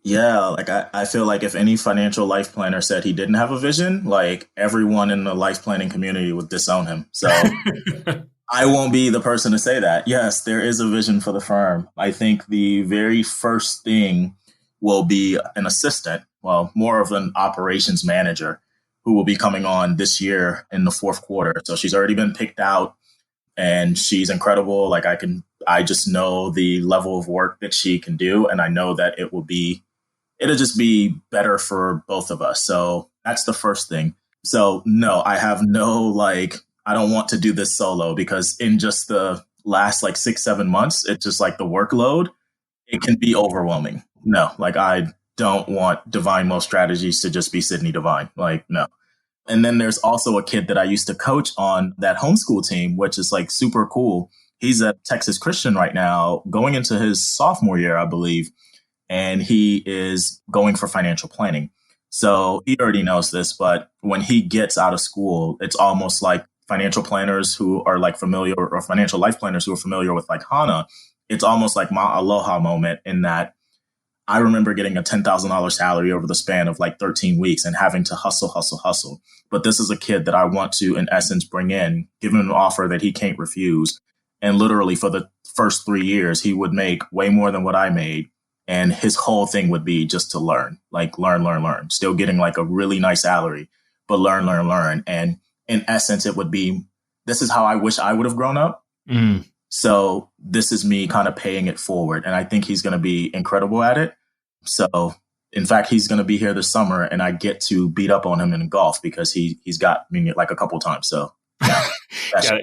[SPEAKER 3] Yeah, like I feel like if any financial life planner said he didn't have a vision, like everyone in the life planning community would disown him. So I won't be the person to say that. Yes, there is a vision for the firm. I think the very first thing will be an assistant, well, more of an operations manager who will be coming on this year in the fourth quarter. So she's already been picked out and she's incredible. Like I just know the level of work that she can do. And I know that it'll just be better for both of us. So that's the first thing. So no, I have I don't want to do this solo because in just the last 6-7 months, it's just the workload, it can be overwhelming. No, I don't want Divine Wealth Strategies to just be Sidney Divine. No. And then there's also a kid that I used to coach on that homeschool team, which is super cool. He's at Texas Christian right now, going into his sophomore year, I believe. And he is going for financial planning. So he already knows this, but when he gets out of school, it's almost like financial planners who are familiar or financial life planners who are familiar with HANA. It's almost like my aloha moment in that I remember getting a $10,000 salary over the span of 13 weeks and having to hustle. But this is a kid that I want to, in essence, bring in, give him an offer that he can't refuse. And literally for the first 3 years, he would make way more than what I made. And his whole thing would be just to learn, learn, still getting a really nice salary, but learn. And in essence, it would be, this is how I wish I would have grown up. Mm. So this is me kind of paying it forward. And I think he's going to be incredible at it. So in fact, he's going to be here this summer and I get to beat up on him in golf because he's got me a couple times. So yeah,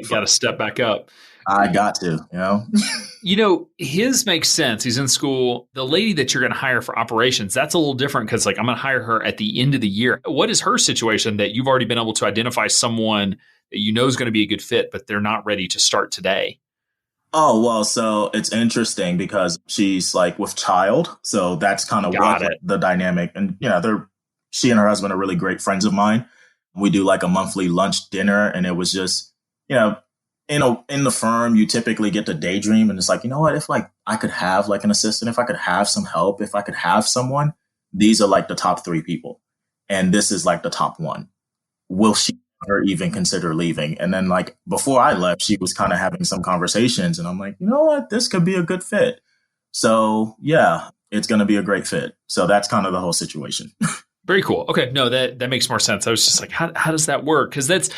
[SPEAKER 2] got to step back up.
[SPEAKER 3] I got to,
[SPEAKER 2] his makes sense. He's in school. The lady that you're going to hire for operations, that's a little different because I'm going to hire her at the end of the year. What is her situation that you've already been able to identify someone that is going to be a good fit, but they're not ready to start today?
[SPEAKER 3] Oh, well, so it's interesting because she's with child. So that's kind of the dynamic. And, she and her husband are really great friends of mine. We do a monthly lunch dinner. And it was just, in the firm, you typically get to daydream and it's you know what, if I could have an assistant, if I could have some help, if I could have someone, these are the top 3 people. And this is the top one. Will she ever even consider leaving? And then before I left, she was kind of having some conversations and I'm you know what, this could be a good fit. So yeah, it's going to be a great fit. So that's kind of the whole situation.
[SPEAKER 2] Very cool. Okay. No, that makes more sense. I was just how does that work? Because that's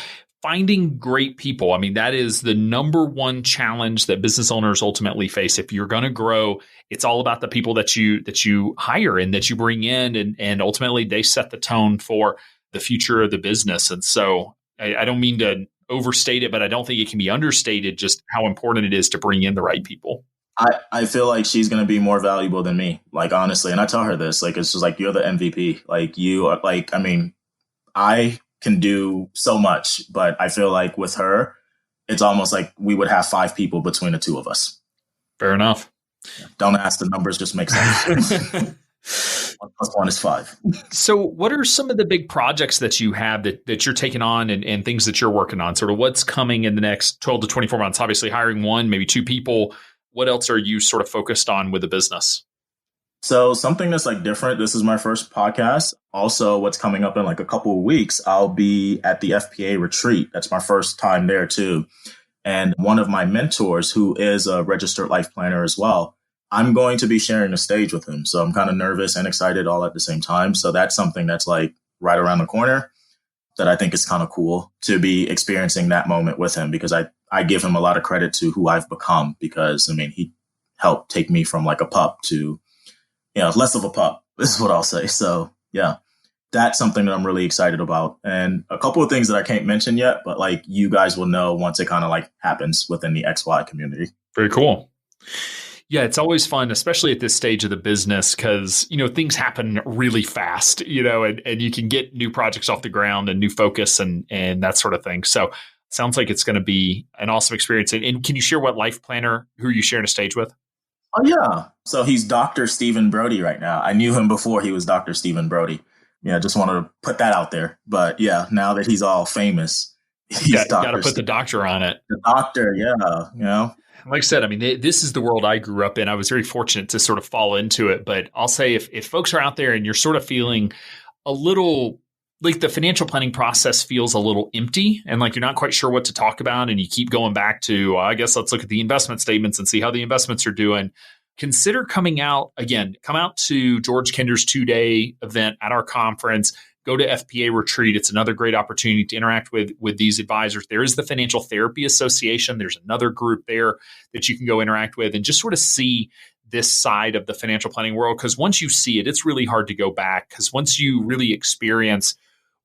[SPEAKER 2] finding great people. I mean, that is the number one challenge that business owners ultimately face. If you're going to grow, it's all about the people that you hire and that you bring in, and ultimately they set the tone for the future of the business. And so I don't mean to overstate it, but I don't think it can be understated just how important it is to bring in the right people.
[SPEAKER 3] I feel like she's going to be more valuable than me, honestly. And I tell her this, it's just you're the MVP. You are I can do so much, but I feel with her, it's almost we would have 5 people between the 2 of us.
[SPEAKER 2] Fair enough.
[SPEAKER 3] Don't ask, the numbers just make sense. 1 + 1 is 5.
[SPEAKER 2] So what are some of the big projects that you have that you're taking on and things that you're working on? Sort of what's coming in the next 12 to 24 months? Obviously hiring 1, maybe 2 people. What else are you sort of focused on with the business?
[SPEAKER 3] So something that's different. This is my first podcast. Also, what's coming up in a couple of weeks, I'll be at the FPA retreat. That's my first time there too. And one of my mentors, who is a registered life planner as well, I'm going to be sharing the stage with him. So I'm kind of nervous and excited all at the same time. So that's something that's right around the corner that I think is kind of cool to be experiencing that moment with him, because I give him a lot of credit to who I've become, because he helped take me from a pup to less of a pup. This is what I'll say. So yeah, that's something that I'm really excited about. And a couple of things that I can't mention yet, but you guys will know once it kind of happens within the XY community.
[SPEAKER 2] Very cool. Yeah, it's always fun, especially at this stage of the business, because, things happen really fast, and you can get new projects off the ground and new focus and that sort of thing. So sounds like it's going to be an awesome experience. And can you share what life planner, who are you sharing a stage with?
[SPEAKER 3] Oh, yeah. So he's Dr. Stephen Brody right now. I knew him before he was Dr. Stephen Brody. Yeah, just wanted to put that out there. But yeah, now that he's all famous, he's
[SPEAKER 2] got to put the doctor on it.
[SPEAKER 3] The doctor, yeah,
[SPEAKER 2] Like I said, I mean, this is the world I grew up in. I was very fortunate to sort of fall into it. But I'll say if folks are out there and you're sort of feeling a little like the financial planning process feels a little empty and like you're not quite sure what to talk about and you keep going back to, I guess let's look at the investment statements and see how the investments are doing, consider coming out again, come out to George Kinder's 2-day event at our conference, go to FPA retreat. It's another great opportunity to interact with these advisors. There is the Financial Therapy Association. There's another group there that you can go interact with and just sort of see this side of the financial planning world. Because once you see it, it's really hard to go back. Because once you really experience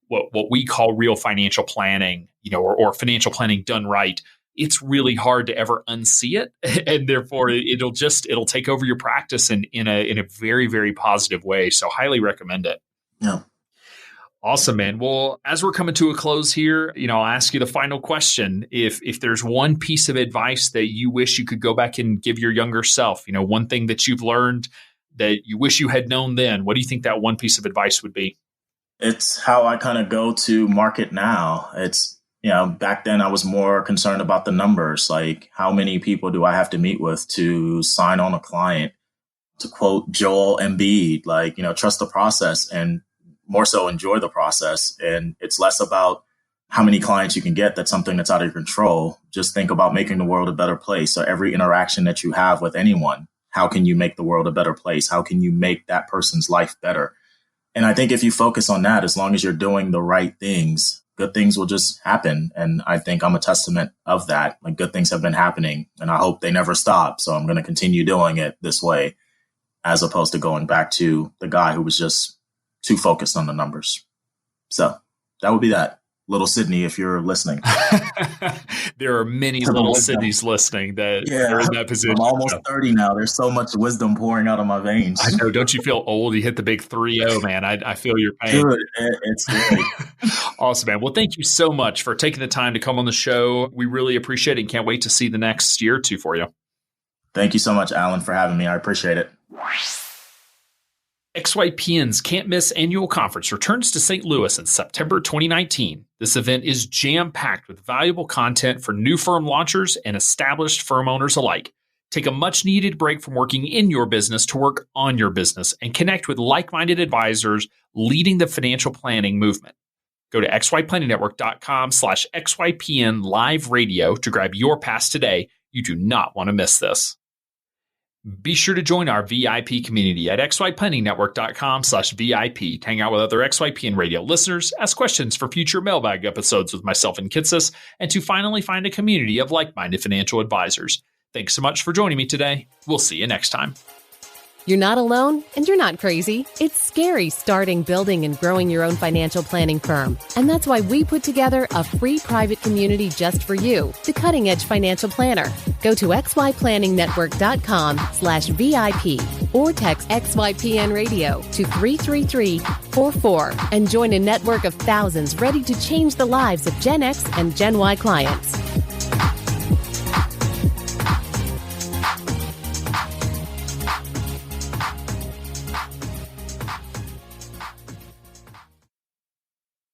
[SPEAKER 2] what we call real financial planning, or financial planning done right, it's really hard to ever unsee it. And therefore it'll take over your practice in a very, very positive way. So highly recommend it.
[SPEAKER 3] Yeah.
[SPEAKER 2] Awesome, man. Well, as we're coming to a close here, I'll ask you the final question. If there's one piece of advice that you wish you could go back and give your younger self, one thing that you've learned that you wish you had known then, what do you think that one piece of advice would be?
[SPEAKER 3] It's how I kind of go to market now. It's, back then I was more concerned about the numbers, like how many people do I have to meet with to sign on a client? To quote Joel Embiid, like, trust the process and more so enjoy the process. And it's less about how many clients you can get. That's something that's out of your control. Just think about making the world a better place. So every interaction that you have with anyone, how can you make the world a better place? How can you make that person's life better? And I think if you focus on that, as long as you're doing the right things, good things will just happen. And I think I'm a testament of that. Like good things have been happening and I hope they never stop. So I'm going to continue doing it this way, as opposed to going back to the guy who was just too focused on the numbers. So that would be that. Little Sidney, if you're listening.
[SPEAKER 2] There are many little Sidneys listening that are in that position.
[SPEAKER 3] I'm almost 30 now. There's so much wisdom pouring out of my veins.
[SPEAKER 2] I know. Don't you feel old? You hit the big 3-0, man. I feel your pain.
[SPEAKER 3] Dude, it's good.
[SPEAKER 2] Awesome, man. Well, thank you so much for taking the time to come on the show. We really appreciate it and can't wait to see the next year or two for you.
[SPEAKER 3] Thank you so much, Alan, for having me. I appreciate it.
[SPEAKER 2] XYPN's Can't Miss annual conference returns to St. Louis in September 2019. This event is jam-packed with valuable content for new firm launchers and established firm owners alike. Take a much-needed break from working in your business to work on your business and connect with like-minded advisors leading the financial planning movement. Go to xyplanningnetwork.com/XYPN live radio to grab your pass today. You do not want to miss this. Be sure to join our VIP community at xyplanningnetwork.com/VIP to hang out with other XYPN radio listeners, ask questions for future mailbag episodes with myself and Kitsis, and to finally find a community of like-minded financial advisors. Thanks so much for joining me today. We'll see you next time.
[SPEAKER 1] You're not alone, and you're not crazy. It's scary starting, building, and growing your own financial planning firm. And that's why we put together a free private community just for you, the Cutting Edge Financial Planner. Go to xyplanningnetwork.com/VIP or text XYPN Radio to 33344 and join a network of thousands ready to change the lives of Gen X and Gen Y clients.